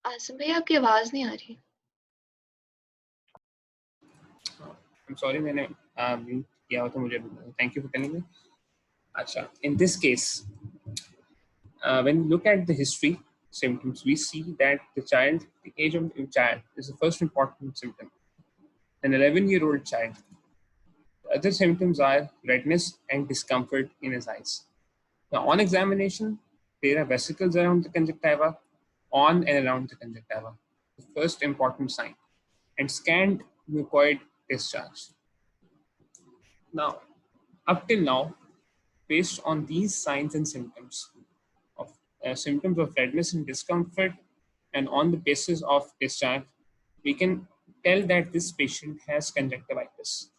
आसिम भाई आपकी आवाज नहीं आ रही। I'm sorry, मैंने म्यूट किया हो तो मुझे thank you for telling me. अच्छा, in this case, when we look at the history symptoms, we see that the age of the child is the first important symptom. An 11-year-old child. The other symptoms are redness and discomfort in his eyes. Now, on examination, there are vesicles around the conjunctiva, on and around the conjunctiva. The first important sign, and scant mucoid discharge. Now, up till now, based on these signs and symptoms of redness and discomfort, and on the basis of discharge, we can tell that this patient has conjunctivitis.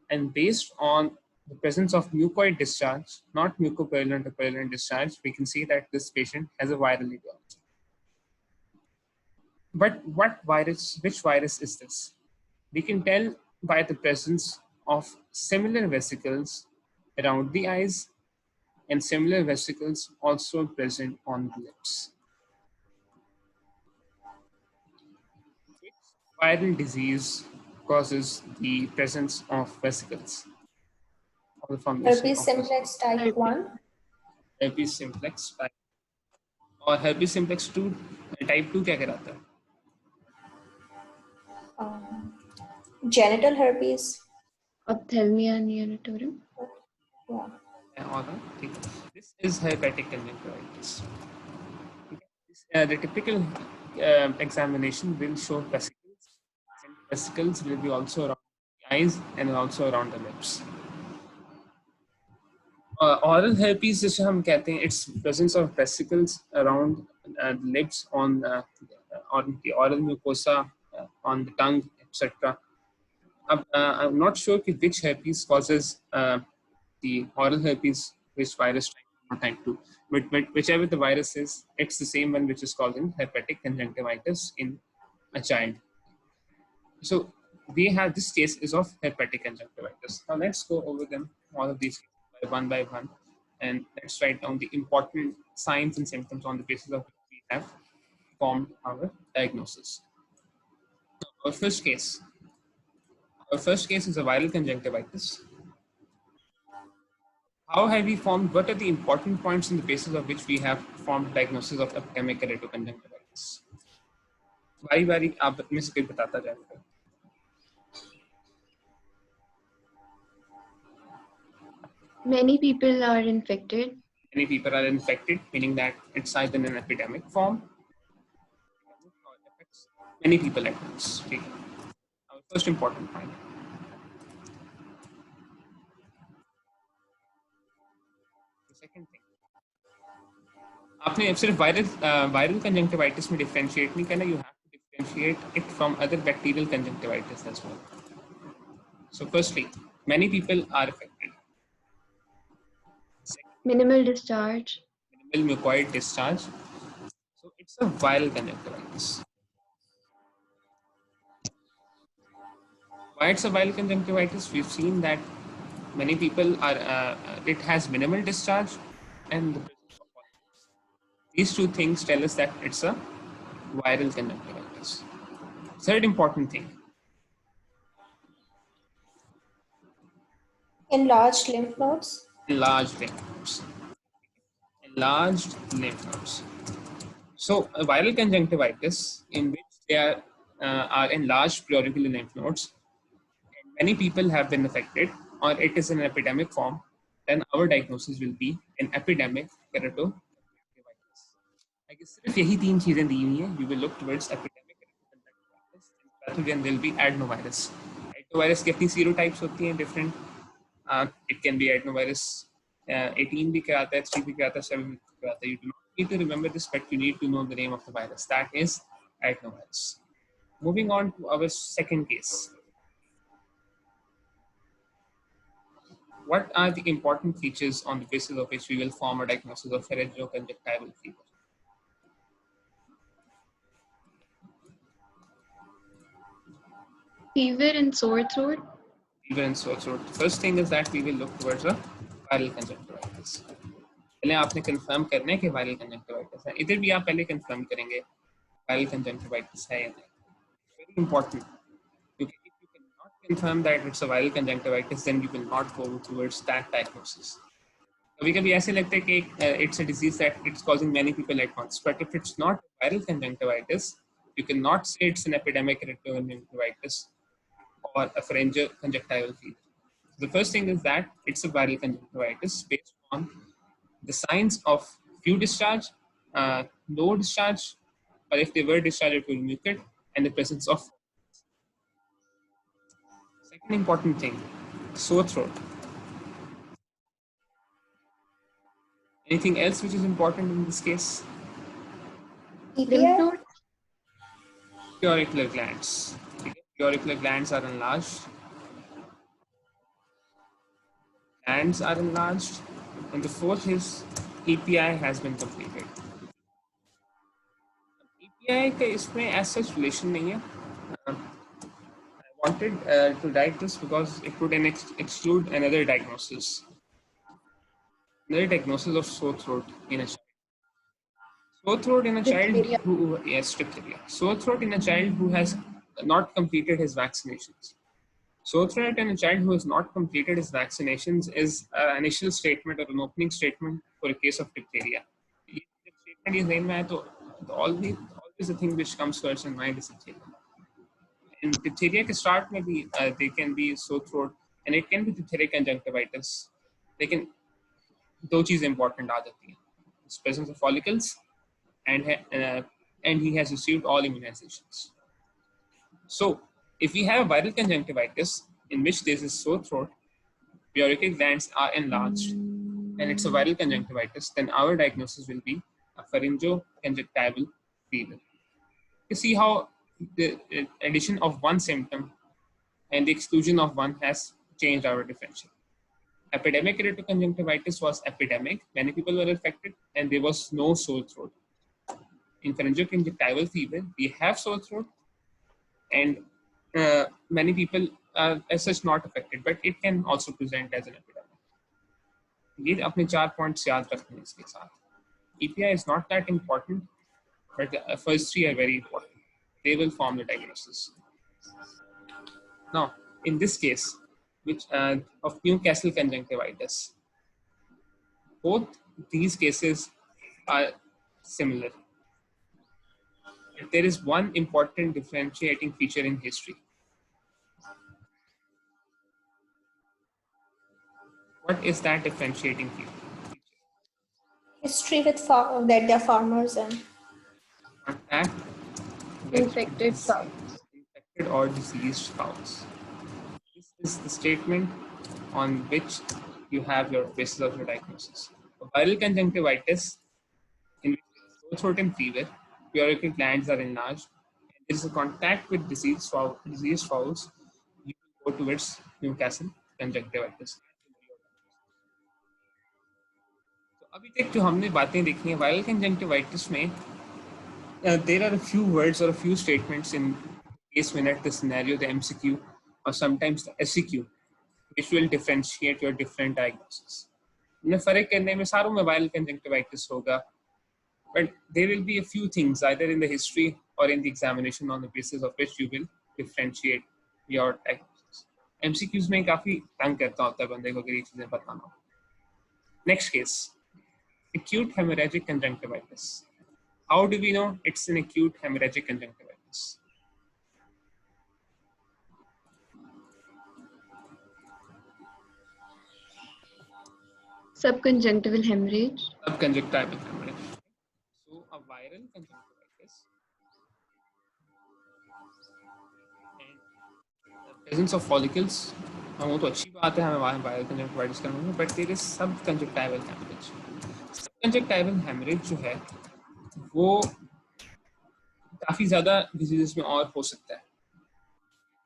And based on the presence of mucoid discharge, not mucopurulent or purulent discharge, we can see that this patient has a viral etiology. But which virus is this? We can tell by the presence of similar vesicles around the eyes and similar vesicles also present on the lips. Which viral disease causes the presence of vesicles? Herpes simplex type 1. Herpes simplex type और herpes simplex 2 type 2 क्या कहलाता है? Genital herpes. Ophthalmia neonatorum. Yeah. This is herpetic conjunctivitis. The typical examination will show vesicles, and vesicles will be also around the eyes and also around the lips. Oral herpes, जिसे हम कहते हैं, it's presence of vesicles around the lips, on the oral mucosa, on the tongue, etc. I'm not sure which herpes causes the oral herpes, which virus type 1 or type 2, but whichever the virus is, it's the same one which is causing herpetic conjunctivitis in a child. So we have this case is of herpetic conjunctivitis. Now let's go over them, all of these one by one, and let's write down the important signs and symptoms on the basis of which we have formed our diagnosis. So our first case is a viral conjunctivitis. How have we formed? What are the important points on the basis of which we have formed diagnosis of epidemic keratoconjunctivitis? बारी आप में से कोई बताता जाएगा. Many people are infected. Many people are infected, meaning that it's either in an epidemic form or affects many people at once. Okay. Our first important point. The second thing. आपने सिर्फ viral conjunctivitis में differentiate नहीं करना. You have to differentiate it from other bacterial conjunctivitis as well. So firstly, many people are affected. Minimal discharge. Minimal mucoid discharge. So it's a viral conjunctivitis. Why it's a viral conjunctivitis? We've seen that many people are, it has minimal discharge and the presence of polyps. These two things tell us that it's a viral conjunctivitis. Third important thing. Enlarged lymph nodes. Enlarged lymph nodes. Enlarged lymph nodes. So a viral conjunctivitis in which there are enlarged pleurocular lymph nodes, and many people have been affected, or it is an epidemic form, then our diagnosis will be an epidemic keratoconjunctivitis. I guess सिर्फ यही तीन चीजें दी हुई हैं. We will look towards epidemic keratoconjunctivitis. And pathogen will be adenovirus. Adenovirus की अपनी serotypes होती हैं different. It can be adenovirus 18 भी कराता है, 3 भी कराता है, 7 भी कराता है. You do not need to remember this, but you need to know the name of the virus. That is adenovirus. Moving on to our second case. What are the important features on the basis of which we will form a diagnosis of heredroconjunctival fever? Fever and sore throat. Fever and sore throat. First thing is that we will look towards a viral conjunctivitis. पहले आपने confirm करना है कि viral कंजंक्टिविटिस है. इधर भी आप पहले कंफर्म करेंगे viral conjunctivitis है या नहीं. Very important. If you cannot confirm that it's a viral conjunctivitis, then you will not go towards that diagnosis. कभी-कभी ऐसे लगता है कि it's a disease that it's causing many people at once. But if it's not viral conjunctivitis, you cannot say it's an epidemic conjunctivitis or a pharyngoconjunctival fever. The first thing is that it's a viral conjunctivitis based on the signs of few discharge, no discharge, or if they were discharged, it will mucate, and the presence of. Second important thing, sore throat. Anything else which is important in this case? EPI? Auricular glands. Auricular glands are enlarged. Glands are enlarged. And the fourth is EPI has been completed. EPI का इसमें as such relation नहीं है. I wanted to write this because it would exclude another diagnosis. Another diagnosis of sore throat in a child. Sore throat in a child who, yes, diphtheria. Sore throat in a child who has not completed his vaccinations. Sore throat in a child who has not completed his vaccinations is an initial statement or an opening statement for a case of diphtheria. If the statement is named, always the thing which comes first in mind is diphtheria. In diphtheria can start maybe they can be sore throat and it can be diphtheric conjunctivitis. They can दो चीज़ important आ जाती हैं. His presence of follicles and he has received all immunizations. So if we have viral conjunctivitis in which there is sore throat, auricular glands are enlarged, and it's a viral conjunctivitis, then our diagnosis will be a pharyngoconjunctival fever. You see how the addition of one symptom and the exclusion of one has changed our differential. Epidemic keratoconjunctivitis was epidemic. Many people were affected, and there was no sore throat. In pharyngoconjunctival fever, we have sore throat, and many people are as such not affected, but it can also present as an epidemic. ये अपने 4 points याद रखने हैं इसके साथ. EPI is not that important, but the first 3 are very important. They will form the diagnosis. Now, in this case, which of Newcastle conjunctivitis, both these cases are similar. But there is one important differentiating feature in history. What is that differentiating feature? History with that they're farmers and Contact Infected fowls. Infected or diseased fowls. This is the statement on which you have your basis of your diagnosis. A viral conjunctivitis, in which there is sore throat and fever, auricular glands are enlarged, and there is a contact with diseased fowls, you will go towards Newcastle conjunctivitis. तो अभी तक जो हमने बातें देखी हैं viral conjunctivitis में, there are a few words or a few statements in case minute, the scenario, the MCQ, or sometimes the SCQ, which will differentiate your different diagnoses. इन्हें फर्क करने में सारों में viral conjunctivitis होगा, but there will be a few things either in the history or in the examination on the basis of which you will differentiate your diagnosis. MCQs में काफी तंग करता होता है बंदे को अगर ये चीजें बताना हो. Next case, acute hemorrhagic conjunctivitis. How do we know it's an acute hemorrhagic conjunctivitis? Subconjunctival hemorrhage. Subconjunctival hemorrhage. So a viral conjunctivitis and the presence of follicles. वो तो अच्छी बात है हमें viral conjunctivitis करने में, but there is subconjunctival hemorrhage. Subconjunctival hemorrhage जो है वो काफी ज़्यादा diseases में और हो सकता है.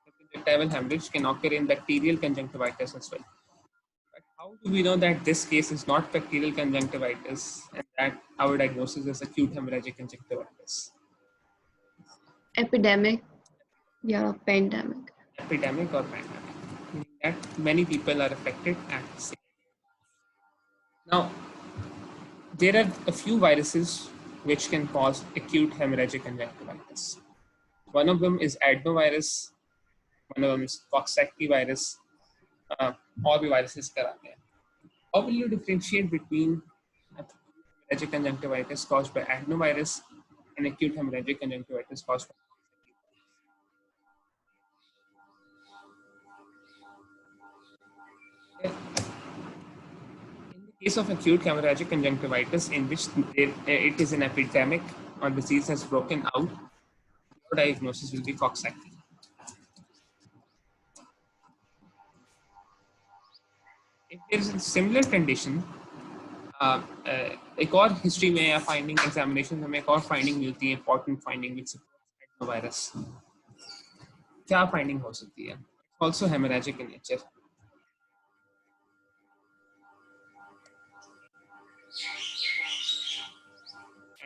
Subconjunctival hemorrhage can occur in bacterial conjunctivitis as well. But how do we know that this case is not bacterial conjunctivitis and that our diagnosis is acute hemorrhagic conjunctivitis? Epidemic. Yeah, pandemic. Epidemic or pandemic. Meaning that many people are affected at the same time. Now, there are a few viruses which can cause acute hemorrhagic conjunctivitis. One of them is adenovirus, one of them is Coxsackie virus, और भी viruses कराते हैं. How will you differentiate between hemorrhagic conjunctivitis caused by adenovirus and acute hemorrhagic conjunctivitis caused by in the case of acute hemorrhagic conjunctivitis, in which it is an epidemic or disease has broken out, your diagnosis will be Coxsackie. If there is a similar condition, एक और history में या finding examination में हमें एक और finding मिलती है, इंपॉर्टेंट फाइंडिंग विच सपोर्ट्स एडनोवायरस. क्या फाइंडिंग हो सकती है? Also haemorrhagic in nature.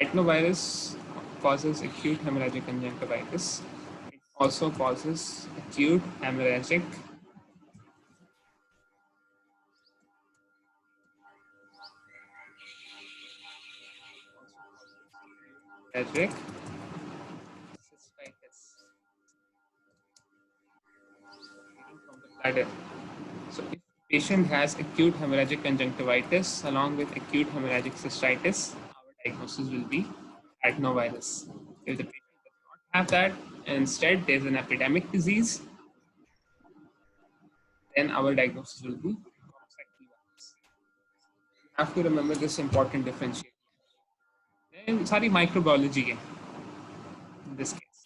Adenovirus causes acute hemorrhagic conjunctivitis. It also causes acute hemorrhagic cystitis from the bladder. So if the patient has acute hemorrhagic conjunctivitis along with acute hemorrhagic cystitis, our diagnosis will be adenovirus. If the patient does not have that, and instead there is an epidemic disease, then our diagnosis will be Coxsackie virus. You have to remember this important differentiation. And sorry, microbiology in this case.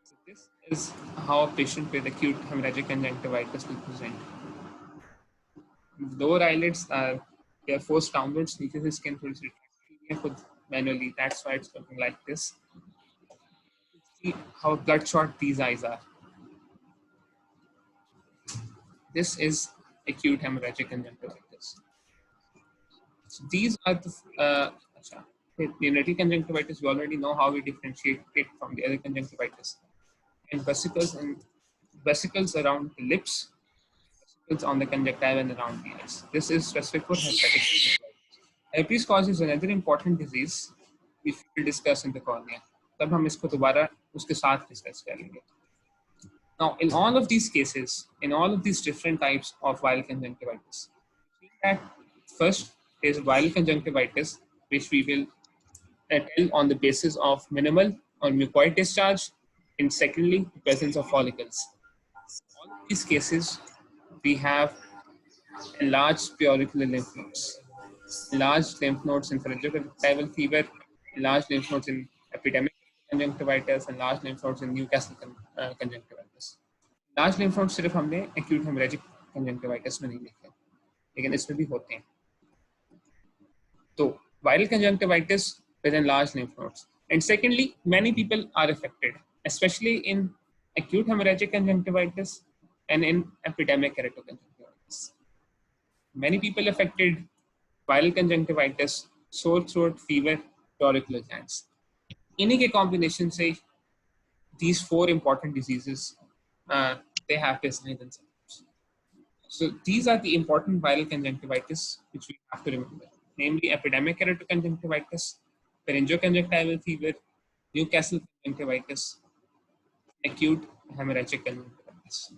So this is how a patient with acute hemorrhagic conjunctivitis will present. Lower eyelids are they are forced downwards, नीचे से skin थोड़ी सी retracted है खुद manually. That's why it's looking like this. See how bloodshot these eyes are. This is acute hemorrhagic conjunctivitis. So these are the neonatal conjunctivitis. We already know how we differentiate it from the other conjunctivitis. And vesicles around the lips, vesicles on the conjunctiva and around the eyes. This is specific for herpetic conjunctivitis. Herpes causes another important disease which we will discuss in the cornea. तब हम इसको दोबारा उसके साथ discuss करेंगे. Now, in all of these cases, in all of these different types of viral conjunctivitis, we see that first is viral conjunctivitis, which we will tell on the basis of minimal or mucoid discharge, and secondly, the presence of follicles. All of these cases, we have enlarged preauricular lymph nodes, enlarged lymph nodes in pharyngoconjunctival fever, enlarged lymph nodes in epidemic conjunctivitis, and large lymph nodes in Newcastle conjunctivitis. Large lymph nodes सिर्फ हमने acute hemorrhagic conjunctivitis में नहीं देखे, लेकिन इसमें भी होते हैं. तो viral conjunctivitis with enlarged lymph nodes. And secondly, many people are affected, especially in acute hemorrhagic conjunctivitis and in epidemic keratoconjunctivitis. Many people affected viral conjunctivitis, sore throat, fever, auricular glands. इन्हीं के combination से these four important diseases they have their signs and symptoms. So these are the important viral conjunctivitis which we have to remember, namely epidemic keratoconjunctivitis, pharyngoconjunctival fever, Newcastle conjunctivitis, acute hemorrhagic conjunctivitis.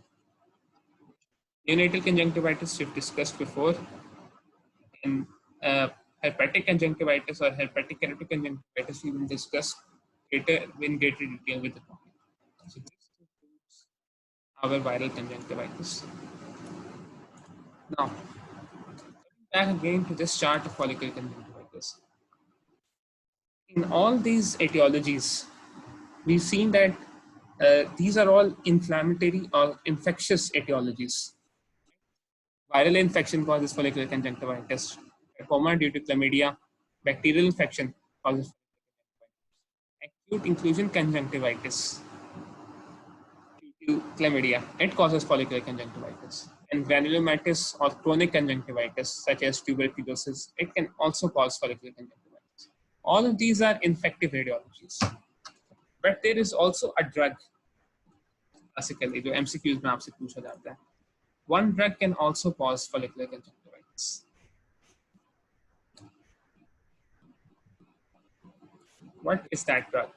Neonatal conjunctivitis we've discussed before. In herpetic conjunctivitis or herpetic keratoconjunctivitis we will discuss later in greater detail with the topic. So this includes our viral conjunctivitis. Now, back again to this chart of follicular conjunctivitis. In all these etiologies, we've seen that these are all inflammatory or infectious etiologies. Viral infection causes follicular conjunctivitis. Trachoma due to chlamydia. Bacterial infection causes acute inclusion conjunctivitis due to chlamydia. It causes follicular conjunctivitis. And granulomatous or chronic conjunctivitis, such as tuberculosis, it can also cause follicular conjunctivitis. All of these are infective radiologies. But there is also a drug, classically, जो MCQs में आपसे पूछा जाता है. One drug can also cause follicular conjunctivitis. What is that drug?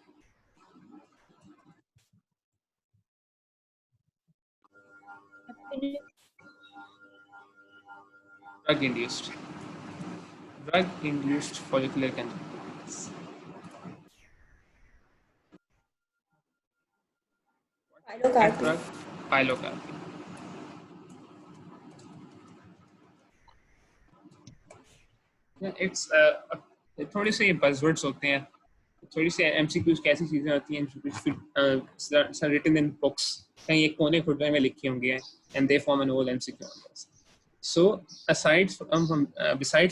Drug-induced. Drug-induced follicular conjunctivitis. That Pilocarpine. drug, pilocarpine. Yeah, it's थोड़ी सी buzzwords होते हैं, थोड़ी सी MCQs कैसी चीजें होती हैं which written in books, कहीं एक कोने खुटरे में लिखी होंगी हैं, and they form an whole MCQ on this. So besides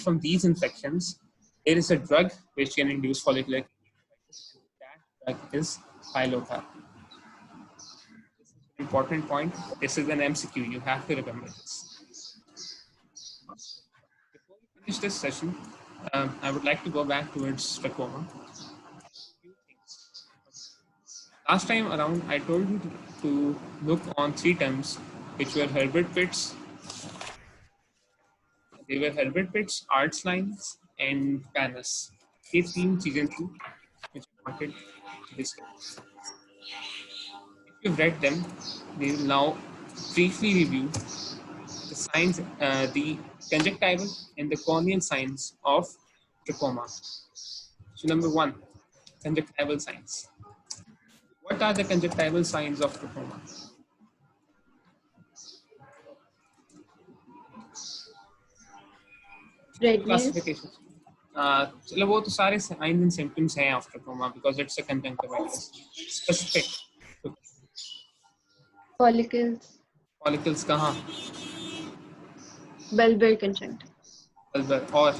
from these infections, there is a drug which can induce follicular conjunctivitis. That drug is pilocarpine. This is an important point. This is an MCQ. You have to remember this. Before we finish this session, I would like to go back towards trachoma. Few things. Last time around, I told you to look on 3 terms, which were Herbert-Pitts. They were Herbert-Pitts, Arts Lines, and Panis. ये 3 चीजें थी which I wanted to discuss. If you've read them, we will now briefly review the signs, the conjunctival and the corneal signs of trachoma. So number 1, conjunctival signs. What are the conjunctival signs of trachoma? Redness. Classification. चलो वो तो सारे signs and symptoms हैं of trachoma because it's a conjunctivitis. Specific. Follicles. Follicles कहाँ? Bulbar conjunctiva. Bulbar और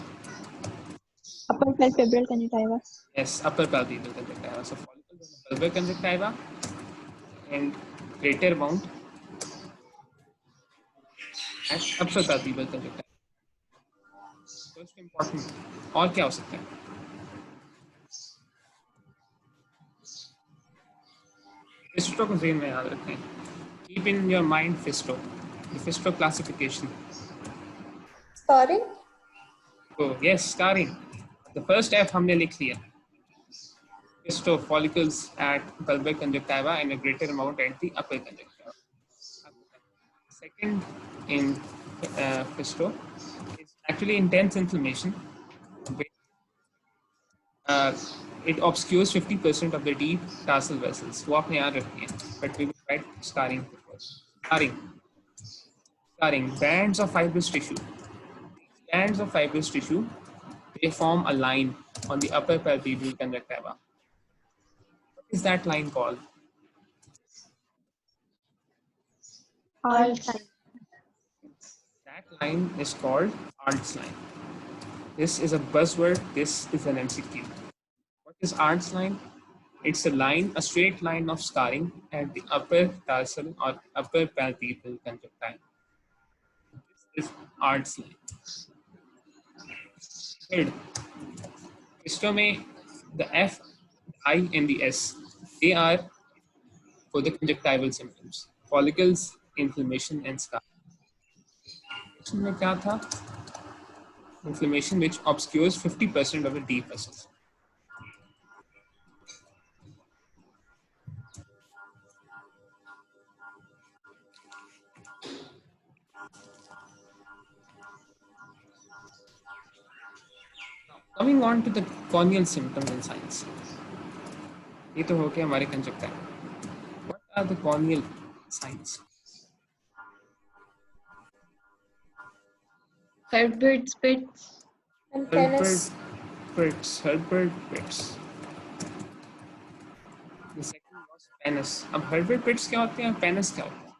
Upper palpebral conjunctiva. yes, upper palpebral conjunctiva. So follicles on the bulbar conjunctiva and greater amount at upper palpebral conjunctiva. First important. और क्या हो सकता है? फिस्टो को ज़हन में याद रखें. Keep in your mind Fisto. The Fisto classification. Scarring. Oh yes, scarring. The first F हमने लिख लिया. Fisto, follicles at bulbar conjunctiva and a greater amount at the upper conjunctiva. Second in Fisto is actually intense inflammation. It obscures 50% of the deep tarsal vessels. वो आपने याद रखनी है. But we will write scarring first. Scarring. Bands of fibrous tissue. Bands of fibrous tissue, they form a line on the upper palpebral conjunctiva. What is that line called? Arts. That line is called Arndt line. This is a buzzword. This is an MCQ. What is Arndt line? It's a line, a straight line of scarring at the upper tarsal or upper palpebral conjunctiva. This is Arndt line. Third, Fisto में the F, the I, and the S, they are for the conjunctival symptoms, follicles, inflammation, and scar. इसमें क्या था? Inflammation which obscures 50% of the deep vessels. Coming on to the corneal symptoms and signs. ये तो हो गया हमारे conjunctiva. What are the corneal signs? Herbert-Pitts. And Panis. Herbert-Pitts. The second was Panis. अब Herbert-Pitts क्या होते हैं? Panis क्या होते हैं?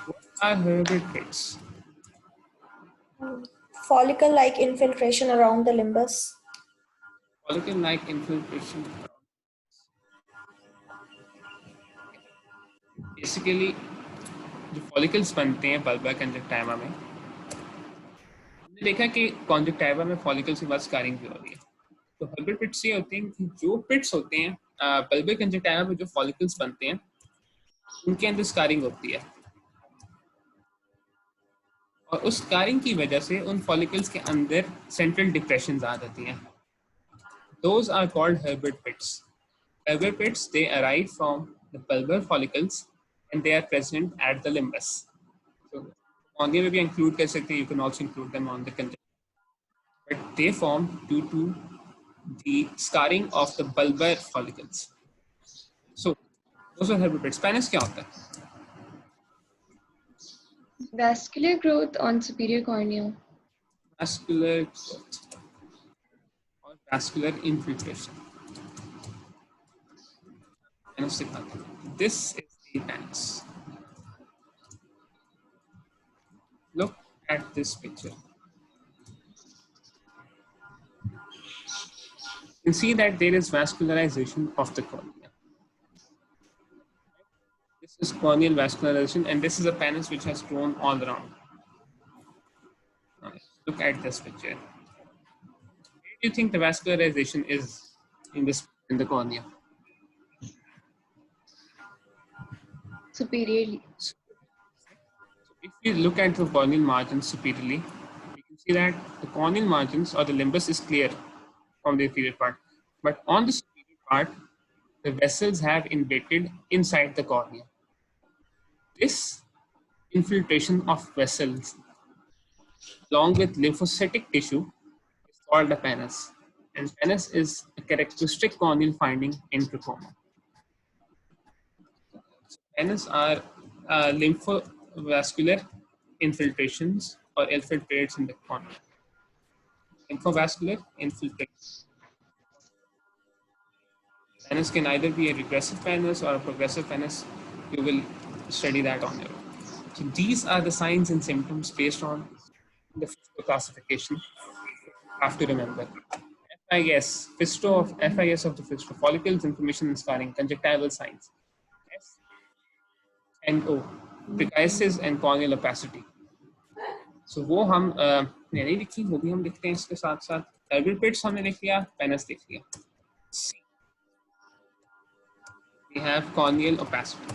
What are Herbert-Pitts? Follicle-like infiltration around the limbus. Follicle-like infiltration. Basically, जो follicles बनते हैं bulbar conjunctiva में, हमने देखा कि conjunctiva में follicles के बाद scarring भी हो रही है. तो Herbert-Pitts ये होते हैं कि जो pits होते हैं bulbar conjunctiva में जो follicles बनते हैं, उनके अंदर scarring होती है. और उस scarring की वजह से उन follicles के अंदर central depressions आ जाती हैं. Those are called Herbert pits. Herbert pits, they arise from the bulbar follicles and they are present at the limbus. So on the way we include कर सकते हैं, you can also include them on the conjunctiva. But they form due to the scarring of the bulbar follicles. So those are Herbert pits. Pannus क्या होता है? Vascular growth on superior cornea. Vascular growth or vascular infiltration. Pannus दिखाते हैं. This is the pannus. Look at this picture. You can see that there is vascularization of the cornea. This is corneal vascularization, and this is a pannus which has grown all around. Now, look at this picture. Where do you think the vascularization is in the cornea? Superiorly. So if you look at the corneal margins superiorly, you can see that the corneal margins or the limbus is clear from the inferior part. But on the superior part, the vessels have invaded inside the cornea. This infiltration of vessels along with lymphocytic tissue is called a pannus. And pannus is a characteristic corneal finding in trachoma. Pannus are lymphovascular infiltrations or infiltrates in the cornea. Lymphovascular infiltrates. Pannus can either be a regressive pannus or a progressive pannus. You will study that on your own. So these are the signs and symptoms based on the FISTO classification. You have to remember. FIS, FISTO of FIS of the FISTO, follicles, inflammation and scarring, conjunctival signs. S and O, prechiasis and corneal opacity. So वो हम नहीं लिखी, वो भी हम लिखते हैं इसके साथ साथ. Herbert pits हमने लिख लिया, pannus लिख लिया. C. We have corneal opacity.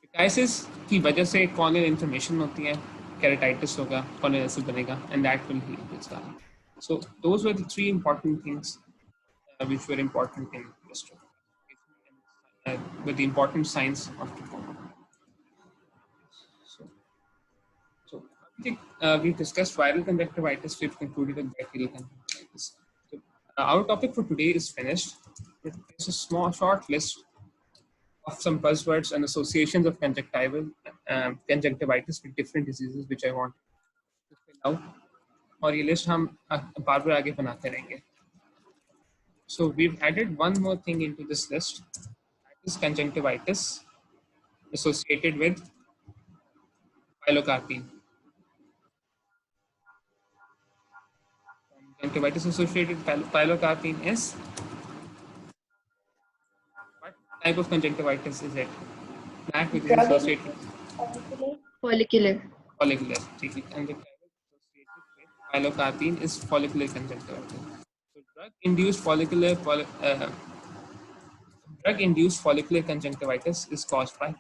Prechiasis की वजह से corneal inflammation होती है, keratitis होगा, corneal ulcer बनेगा, and that will heal the scarring. So those were the three important things which were important in this talk. With the important signs of trachoma. So we discussed viral conjunctivitis. We've concluded with bacterial conjunctivitis. So, our topic for today is finished. It's a short list of some buzzwords and associations of conjunctivitis with different diseases, which I want to fill out. और ये list हम बार बार आगे बनाते रहेंगे. So we've added one more thing into this list. Is conjunctivitis associated with pilocarpine. Conjunctivitis associated with pilocarpine is what type of conjunctivitis is it? That which is associated Follicular. follicular. Conjunctivitis associated with pilocarpine is follicular conjunctivitis. So drug-induced follicular conjunctivitis is caused by.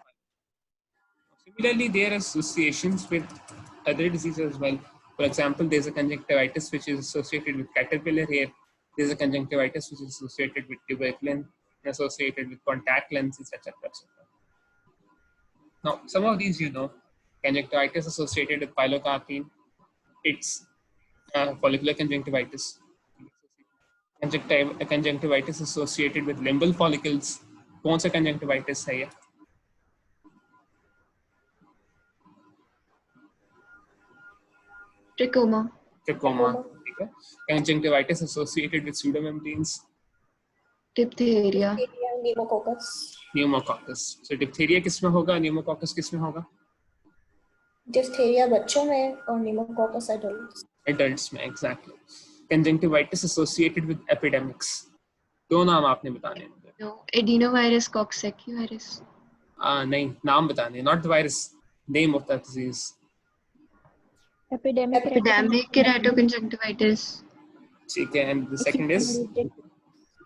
Similarly, there are associations with other diseases as well. For example, there's a conjunctivitis which is associated with caterpillar hair. There's a conjunctivitis which is associated with tuberculin, associated with contact lenses, etc. Now, some of these you know. Conjunctivitis associated with pilocarpine, it's follicular conjunctivitis. Conjunctivitis associated with limbal follicles. कौन सा conjunctivitis है ये? Trachoma. Trachoma. ठीक है. Conjunctivitis associated with pseudomembranes. Diphtheria. Pneumococcus. Pneumococcus. So diphtheria किस में होगा? Pneumococcus किस में होगा? Diphtheria बच्चों में और pneumococcus adults. Adults में, exactly. Conjunctivitis associated with epidemics. दो नाम आपने बताने हैं. No. Adenovirus coxsackie virus. नहीं, नाम बताने. Not the virus. Name of that disease. Epidemic keratoconjunctivitis. ठीक है. And the second is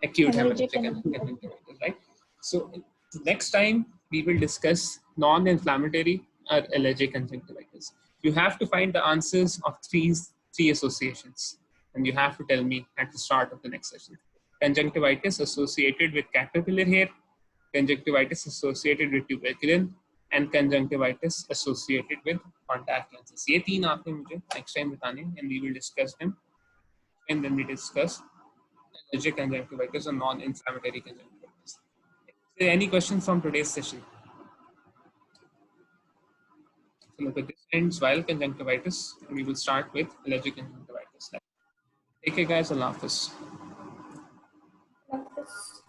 acute hemorrhagic conjunctivitis, right? So next time we will discuss non-inflammatory are allergic conjunctivitis. You have to find the answers of three associations, and you have to tell me at the start of the next session. Conjunctivitis associated with caterpillar hair, conjunctivitis associated with tuberculin, and conjunctivitis associated with contact lenses. ये तीन आपने मुझे next time बताने, and we will discuss them. And then we discuss allergic conjunctivitis or non-inflammatory conjunctivitis. Is there any questions from today's session? So look at this ends viral conjunctivitis, and we will start with allergic conjunctivitis. Take care, guys. Allah Hafiz. Like this.